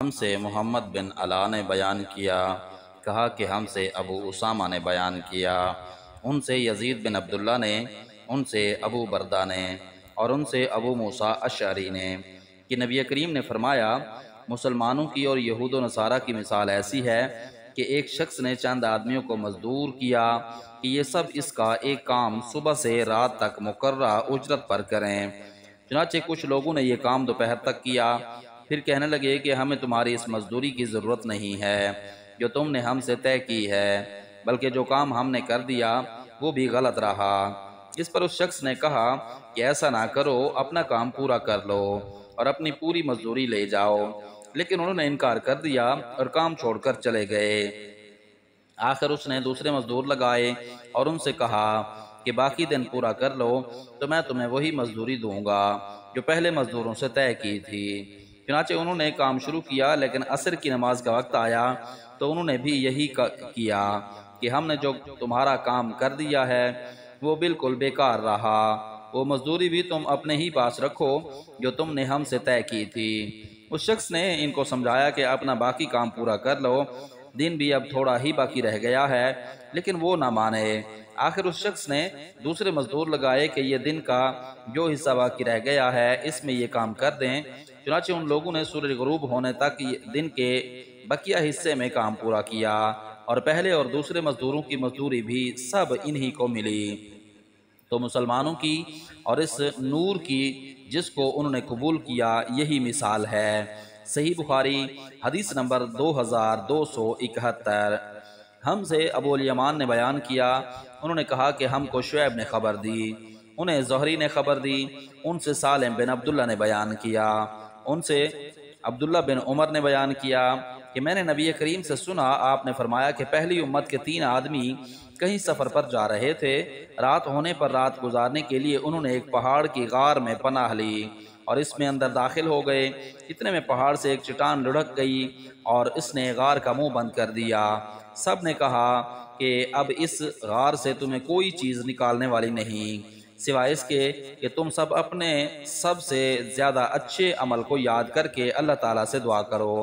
ہم سے محمد بن علا نے بیان کیا، کہا کہ ہم سے ابو اسامہ نے بیان کیا، ان سے یزید بن عبداللہ نے، ان سے ابو بردہ نے، اور ان سے ابو موسیٰ اشعری نے کہ نبی کریم نے فرمایا، مسلمانوں کی اور یہود و نصارہ کی مثال ایسی ہے کہ ایک شخص نے چند آدمیوں کو مزدور کیا کہ یہ سب اس کا ایک کام صبح سے رات تک مقررہ اجرت پر کریں۔ چنانچہ کچھ لوگوں نے یہ کام دوپہر تک کیا، پھر کہنے لگے کہ ہمیں تمہاری اس مزدوری کی ضرورت نہیں ہے جو تم نے ہم سے طے کی ہے، بلکہ جو کام ہم نے کر دیا وہ بھی غلط رہا۔ اس پر اس شخص نے کہا کہ ایسا نہ کرو، اپنا کام پورا کر لو اور اپنی پوری مزدوری لے جاؤ، لیکن انہوں نے انکار کر دیا اور کام چھوڑ کر چلے گئے۔ آخر اس نے دوسرے مزدور لگائے اور ان سے کہا کہ باقی دن پورا کر لو تو میں تمہیں وہی مزدوری دوں گا جو پہلے مزدوروں سے طے کی تھی۔ چنانچہ انہوں نے کام شروع کیا، لیکن عصر کی نماز کا وقت آیا تو انہوں نے بھی یہی کیا کہ ہم نے جو تمہارا کام کر دیا ہے وہ بالکل بیکار رہا، وہ مزدوری بھی تم اپنے ہی پاس رکھو جو تم نے ہم سے طے کی تھی۔ اس شخص نے ان کو سمجھایا کہ اپنا باقی کام پورا کر لو، دن بھی اب تھوڑا ہی باقی رہ گیا ہے، لیکن وہ نہ مانے۔ آخر اس شخص نے دوسرے مزدور لگائے کہ یہ دن کا جو حصہ باقی رہ گیا ہے اس میں یہ کام کر دیں۔ چنانچہ ان لوگوں نے سورج غروب ہونے تک دن کے بقیہ حصے میں کام پورا کیا، اور پہلے اور دوسرے مزدوروں کی مزدوری بھی سب انہی کو ملی۔ تو مسلمانوں کی اور اس نور کی جس کو انہوں نے قبول کیا یہی مثال ہے۔ صحیح بخاری حدیث نمبر 2271۔ ہم سے ابو الیمان نے بیان کیا، انہوں نے کہا کہ ہم کو شعیب نے خبر دی، انہیں زہری نے خبر دی، ان سے سالم بن عبداللہ نے بیان کیا، ان سے عبداللہ بن عمر نے بیان کیا کہ میں نے نبی کریم سے سنا، آپ نے فرمایا کہ پہلی امت کے 3 آدمی کہیں سفر پر جا رہے تھے، رات ہونے پر رات گزارنے کے لیے انہوں نے ایک پہاڑ کی غار میں پناہ لی اور اس میں اندر داخل ہو گئے۔ اتنے میں پہاڑ سے ایک چٹان لڑھک گئی اور اس نے غار کا منہ بند کر دیا۔ سب نے کہا کہ اب اس غار سے تمہیں کوئی چیز نکالنے والی نہیں سوائے اس کے کہ تم سب اپنے سب سے زیادہ اچھے عمل کو یاد کر کے اللہ تعالیٰ سے دعا کرو۔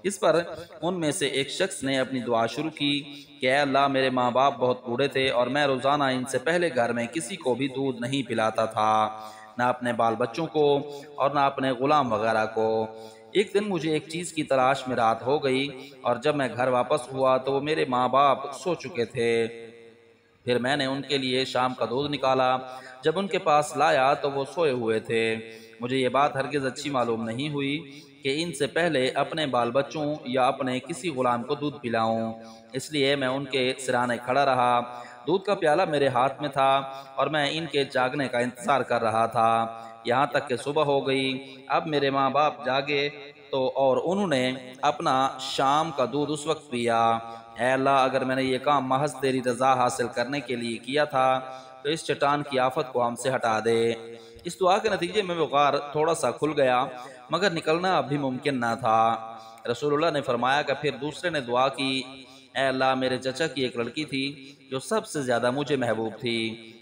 اس پر ان میں سے ایک شخص نے اپنی دعا شروع کی کہ اے اللہ، میرے ماں باپ بہت بوڑھے تھے اور میں روزانہ ان سے پہلے گھر میں کسی کو بھی دودھ نہیں پلاتا تھا، نہ اپنے بال بچوں کو اور نہ اپنے غلام وغیرہ کو۔ ایک دن مجھے ایک چیز کی تلاش میں رات ہو گئی اور جب میں گھر واپس ہوا تو وہ میرے ماں باپ سو چکے تھے۔ پھر میں نے ان کے لیے شام کا دودھ نکالا، جب ان کے پاس لایا تو وہ سوئے ہوئے تھے۔ مجھے یہ بات ہرگز اچھی معلوم نہیں ہوئی کہ ان سے پہلے اپنے بال بچوں یا اپنے کسی غلام کو دودھ پلاؤں، اس لیے میں ان کے سرانے کھڑا رہا۔ دودھ کا پیالہ میرے ہاتھ میں تھا اور میں ان کے جاگنے کا انتظار کر رہا تھا یہاں تک کہ صبح ہو گئی۔ اب میرے ماں باپ جاگے تو اور انہوں نے اپنا شام کا دودھ اس وقت پیا۔ اے اللہ، اگر میں نے یہ کام محض تیری رضا حاصل کرنے کے لیے کیا تھا تو اس چٹان کی آفت کو ہم سے ہٹا دے۔ اس دعا کے نتیجے میں وہ غار تھوڑا سا کھل گیا مگر نکلنا اب بھی ممکن نہ تھا۔ رسول اللہ نے فرمایا کہ پھر دوسرے نے دعا کی، اے اللہ، میرے چچا کی ایک لڑکی تھی جو سب سے زیادہ مجھے محبوب تھی،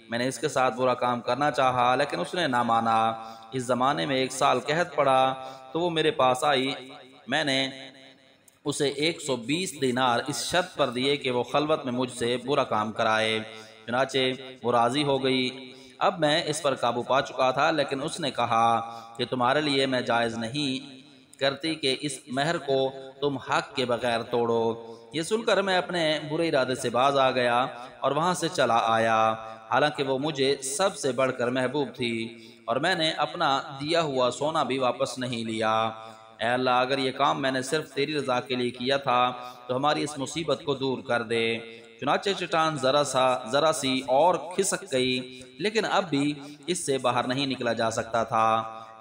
میں نے اس کے ساتھ برا کام کرنا چاہا لیکن اس نے نہ مانا۔ اس زمانے میں 1 سال قحط پڑا تو وہ میرے پاس آئی، میں نے اسے 120 دینار اس شرط پر دیے کہ وہ خلوت میں مجھ سے برا کام کرائے، چنانچہ وہ راضی ہو گئی۔ اب میں اس پر قابو پا چکا تھا لیکن اس نے کہا کہ تمہارے لیے میں جائز نہیں کرتی کہ اس مہر کو تم حق کے بغیر توڑو۔ یہ سن کر میں اپنے برے ارادے سے باز آ گیا اور وہاں سے چلا آیا، حالانکہ وہ مجھے سب سے بڑھ کر محبوب تھی، اور میں نے اپنا دیا ہوا سونا بھی واپس نہیں لیا۔ اے اللہ، اگر یہ کام میں نے صرف تیری رضا کے لیے کیا تھا تو ہماری اس مصیبت کو دور کر دے۔ چنانچہ چٹان ذرا سی اور کھسک گئی لیکن اب بھی اس سے باہر نہیں نکلا جا سکتا تھا۔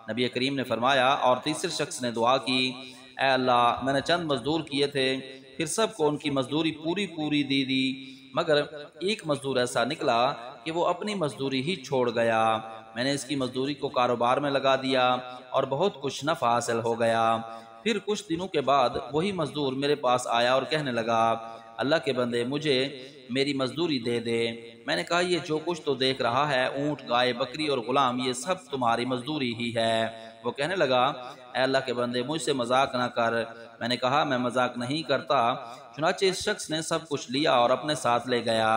نبی کریم نے فرمایا اور تیسرے شخص نے دعا کی، اے اللہ، میں نے چند مزدور کیے تھے، پھر سب کو ان کی مزدوری پوری دی مگر ایک مزدور ایسا نکلا کہ وہ اپنی مزدوری ہی چھوڑ گیا۔ میں نے اس کی مزدوری کو کاروبار میں لگا دیا اور بہت کچھ نفع حاصل ہو گیا۔ پھر کچھ دنوں کے بعد وہی مزدور میرے پاس آیا اور کہنے لگا، اللہ کے بندے، مجھے میری مزدوری دے دے۔ میں نے کہا، یہ جو کچھ تو دیکھ رہا ہے، اونٹ، گائے، بکری اور غلام، یہ سب تمہاری مزدوری ہی ہے۔ وہ کہنے لگا، اے اللہ کے بندے، مجھ سے مذاق نہ کر، میں نے کہا میں مذاق نہیں کرتا۔ چنانچہ اس شخص نے سب کچھ لیا اور اپنے ساتھ لے گیا،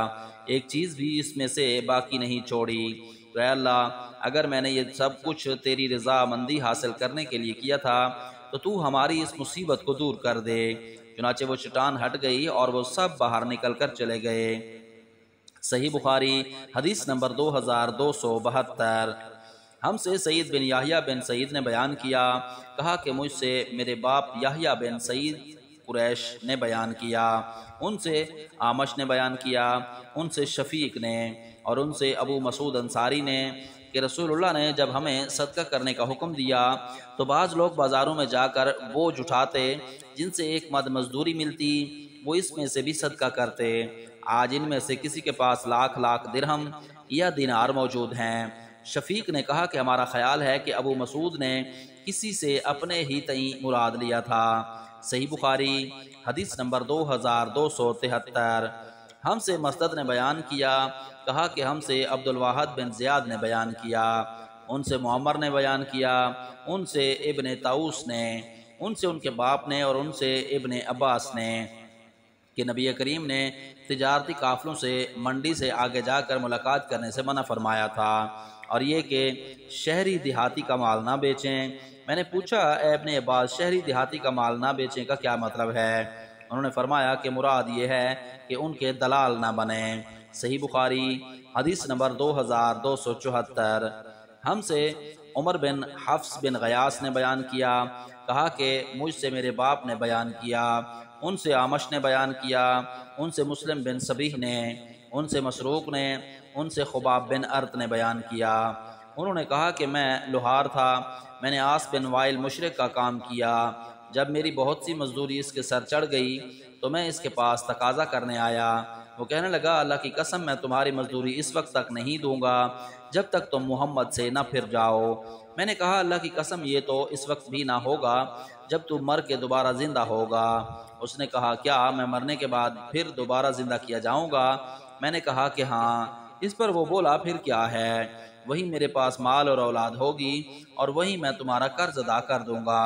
ایک چیز بھی اس میں سے باقی نہیں چھوڑی۔ تو اے اللہ، اگر میں نے یہ سب کچھ تیری رضا مندی حاصل کرنے کے لیے کیا تھا تو تو ہماری اس مصیبت کو دور کر دے۔ چنانچہ وہ چٹان ہٹ گئی اور وہ سب باہر نکل کر چلے گئے۔ صحیح بخاری حدیث نمبر 2272۔ ہم سے سعید بن یحییٰ بن سعید نے بیان کیا، کہا کہ مجھ سے میرے باپ یحییٰ بن سعید قریش نے بیان کیا، ان سے اعمش نے بیان کیا، ان سے شفیق نے اور ان سے ابو مسعود انصاری نے کہ رسول اللہ نے جب ہمیں صدقہ کرنے کا حکم دیا تو بعض لوگ بازاروں میں جا کر بوجھ اٹھاتے جن سے ایک مد مزدوری ملتی، وہ اس میں سے بھی صدقہ کرتے۔ آج ان میں سے کسی کے پاس لاکھ لاکھ درہم یا دینار موجود ہیں۔ شفیق نے کہا کہ ہمارا خیال ہے کہ ابو مسعود نے کسی سے اپنے ہی تئیں مراد لیا تھا۔ صحیح بخاری حدیث نمبر 2273۔ ہم سے مسدد نے بیان کیا، کہا کہ ہم سے عبد الواحد بن زیاد نے بیان کیا، ان سے معمر نے بیان کیا، ان سے ابن طاؤس نے، ان سے ان کے باپ نے اور ان سے ابن عباس نے کہ نبی کریم نے تجارتی قافلوں سے منڈی سے آگے جا کر ملاقات کرنے سے منع فرمایا تھا، اور یہ کہ شہری دیہاتی کا مال نہ بیچیں۔ میں نے پوچھا اے ابن عباس، شہری دیہاتی کا مال نہ بیچیں کا کیا مطلب ہے؟ انہوں نے فرمایا کہ مراد یہ ہے کہ ان کے دلال نہ بنیں۔ صحیح بخاری حدیث نمبر 2274۔ ہم سے عمر بن حفص بن غیاث نے بیان کیا، کہا کہ مجھ سے میرے باپ نے بیان کیا، ان سے اعمش نے بیان کیا، ان سے مسلم بن صبیح نے، ان سے مسروق نے، ان سے خباب بن ارت نے بیان کیا۔ انہوں نے کہا کہ میں لوہار تھا، میں نے عاص بن وائل مشرق کا کام کیا، جب میری بہت سی مزدوری اس کے سر چڑھ گئی تو میں اس کے پاس تقاضا کرنے آیا۔ وہ کہنے لگا اللہ کی قسم میں تمہاری مزدوری اس وقت تک نہیں دوں گا جب تک تم محمد سے نہ پھر جاؤ۔ میں نے کہا اللہ کی قسم یہ تو اس وقت بھی نہ ہوگا جب تم مر کے دوبارہ زندہ ہوگا۔ اس نے کہا کیا میں مرنے کے بعد پھر دوبارہ زندہ کیا جاؤں گا؟ میں نے کہا کہ ہاں۔ اس پر وہ بولا پھر کیا ہے؟ وہی میرے پاس مال اور اولاد ہوگی اور وہی میں تمہارا قرض ادا کر دوں گا۔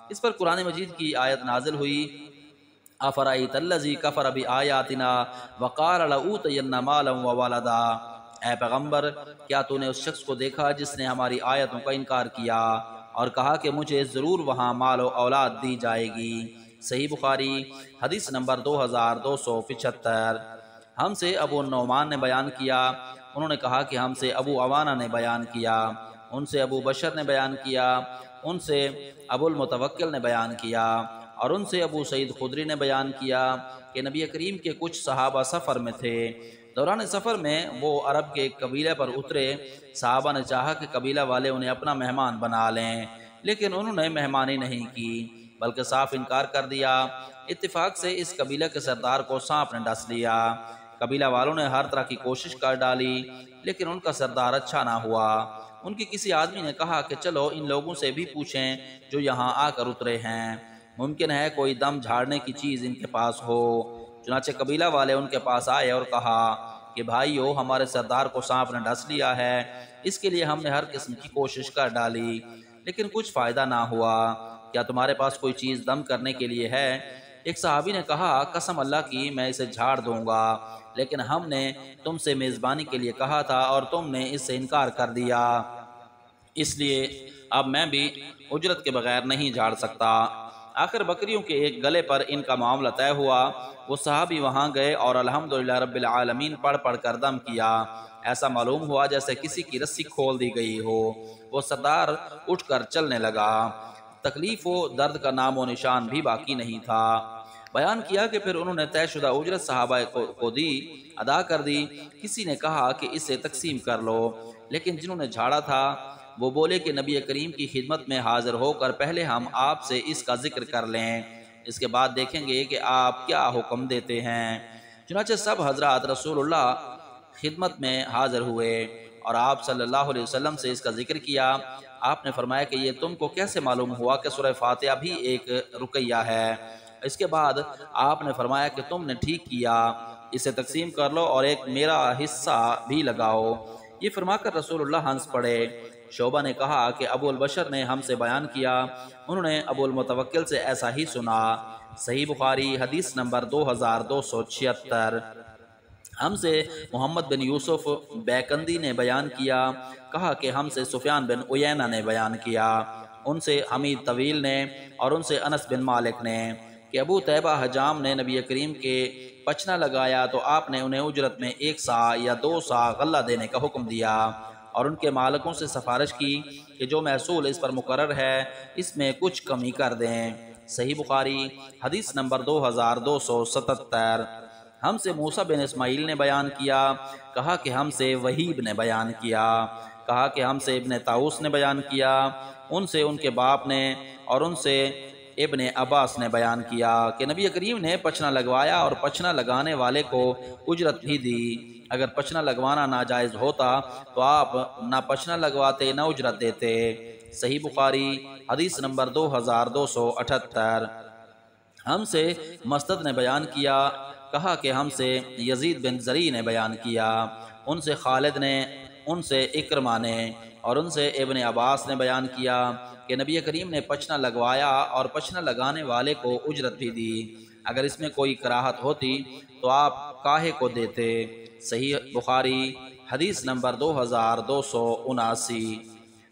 اس پر قرآن مجید کی آیت نازل ہوئی، افرأیت الذی کفر بآیاتنا وقال لأوتین مالا وولدا۔ اے پیغمبر، کیا تو نے اس شخص کو دیکھا جس نے ہماری آیتوں کا انکار کیا اور کہا کہ مجھے ضرور وہاں مال و اولاد دی جائے گی؟ صحیح بخاری حدیث نمبر 2275۔ ہم سے ابو النعمان نے بیان کیا، انہوں نے کہا کہ ہم سے ابو عوانہ نے بیان کیا، ان سے ابو بشر نے بیان کیا، ان سے ابو المتوکل نے بیان کیا اور ان سے ابو سعید خدری نے بیان کیا کہ نبی کریم کے کچھ صحابہ سفر میں تھے۔ دوران سفر میں وہ عرب کے ایک قبیلے پر اترے۔ صحابہ نے چاہا کہ قبیلہ والے انہیں اپنا مہمان بنا لیں، لیکن انہوں نے مہمانی نہیں کی بلکہ صاف انکار کر دیا۔ اتفاق سے اس قبیلہ کے سردار کو سانپ نے ڈس لیا۔ قبیلہ والوں نے ہر طرح کی کوشش کر ڈالی لیکن ان کا سردار اچھا نہ ہوا۔ ان کے کسی آدمی نے کہا کہ چلو ان لوگوں سے بھی پوچھیں جو یہاں آ کر اترے ہیں، ممکن ہے کوئی دم جھاڑنے کی چیز ان کے پاس ہو۔ چنانچہ قبیلہ والے ان کے پاس آئے اور کہا کہ بھائیو، ہمارے سردار کو سانپ نے ڈس لیا ہے، اس کے لیے ہم نے ہر قسم کی کوشش کر ڈالی لیکن کچھ فائدہ نہ ہوا، کیا تمہارے پاس کوئی چیز دم کرنے کے لیے ہے؟ ایک صحابی نے کہا قسم اللہ کی میں اسے جھاڑ دوں گا، لیکن ہم نے تم سے میزبانی کے لیے کہا تھا اور تم نے اس سے انکار کر دیا، اس لیے اب میں بھی اجرت کے بغیر نہیں جھاڑ سکتا۔ آخر بکریوں کے ایک گلے پر ان کا معاملہ طے ہوا۔ وہ صحابی وہاں گئے اور الحمدللہ رب العالمین پڑھ پڑھ کر دم کیا۔ ایسا معلوم ہوا جیسے کسی کی رسی کھول دی گئی ہو۔ وہ سردار اٹھ کر چلنے لگا، تکلیف و درد کا نام و نشان بھی باقی نہیں تھا۔ بیان کیا کہ پھر انہوں نے طے شدہ اجرت صحابہ کو دی، ادا کر دی۔ کسی نے کہا کہ اسے تقسیم کر لو، لیکن جنہوں نے جھاڑا تھا وہ بولے کہ نبی کریم کی خدمت میں حاضر ہو کر پہلے ہم آپ سے اس کا ذکر کر لیں، اس کے بعد دیکھیں گے کہ آپ کیا حکم دیتے ہیں۔ چنانچہ سب حضرات رسول اللہ خدمت میں حاضر ہوئے اور آپ صلی اللہ علیہ وسلم سے اس کا ذکر کیا۔ آپ نے فرمایا کہ یہ تم کو کیسے معلوم ہوا کہ سورہ فاتحہ بھی ایک رقیہ ہے؟ اس کے بعد آپ نے فرمایا کہ تم نے ٹھیک کیا، اسے تقسیم کر لو اور ایک میرا حصہ بھی لگاؤ۔ یہ فرما کر رسول اللہ ہنس پڑے۔ شعبہ نے کہا کہ ابو البشر نے ہم سے بیان کیا، انہوں نے ابو المتوکل سے ایسا ہی سنا۔ صحیح بخاری حدیث نمبر 2276۔ ہم سے محمد بن یوسف بیکندی نے بیان کیا، کہا کہ ہم سے سفیان بن عیینہ نے بیان کیا، ان سے حمید طویل نے اور ان سے انس بن مالک نے کہ ابو طیبہ حجام نے نبی کریم کے پچنا لگایا تو آپ نے انہیں اجرت میں 1 سا یا 2 سا غلہ دینے کا حکم دیا اور ان کے مالکوں سے سفارش کی کہ جو محصول اس پر مقرر ہے اس میں کچھ کمی کر دیں۔ صحیح بخاری حدیث نمبر 2277۔ ہم سے موسیٰ بن اسماعیل نے بیان کیا، کہا کہ ہم سے وہیب نے بیان کیا، کہا کہ ہم سے ابن طاؤس نے بیان کیا، ان سے ان کے باپ نے اور ان سے ابن عباس نے بیان کیا کہ نبی کریم نے پچنا لگوایا اور پچنا لگانے والے کو اجرت بھی دی۔ اگر پچنا لگوانا ناجائز ہوتا تو آپ نہ پچنا لگواتے نہ اجرت دیتے۔ صحیح بخاری حدیث نمبر 2278۔ ہم سے مسدد نے بیان کیا، کہا کہ ہم سے یزید بن زری نے بیان کیا، ان سے خالد نے، ان سے اکرمہ نے اور ان سے ابن عباس نے بیان کیا کہ نبی کریم نے پچنا لگوایا اور پچنا لگانے والے کو اجرت بھی دی۔ اگر اس میں کوئی کراہت ہوتی تو آپ کاہے کو دیتے۔ صحیح بخاری حدیث نمبر 2279۔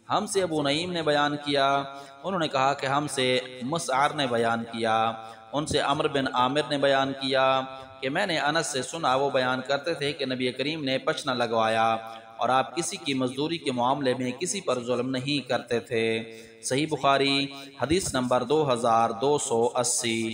ہم سے ابو نعیم نے بیان کیا، انہوں نے کہا کہ ہم سے مسعر نے بیان کیا، ان سے عمرو بن عامر نے بیان کیا کہ میں نے انس سے سنا، وہ بیان کرتے تھے کہ نبی کریم نے پچنا لگوایا اور آپ کسی کی مزدوری کے معاملے میں کسی پر ظلم نہیں کرتے تھے۔ صحیح بخاری حدیث نمبر 2280۔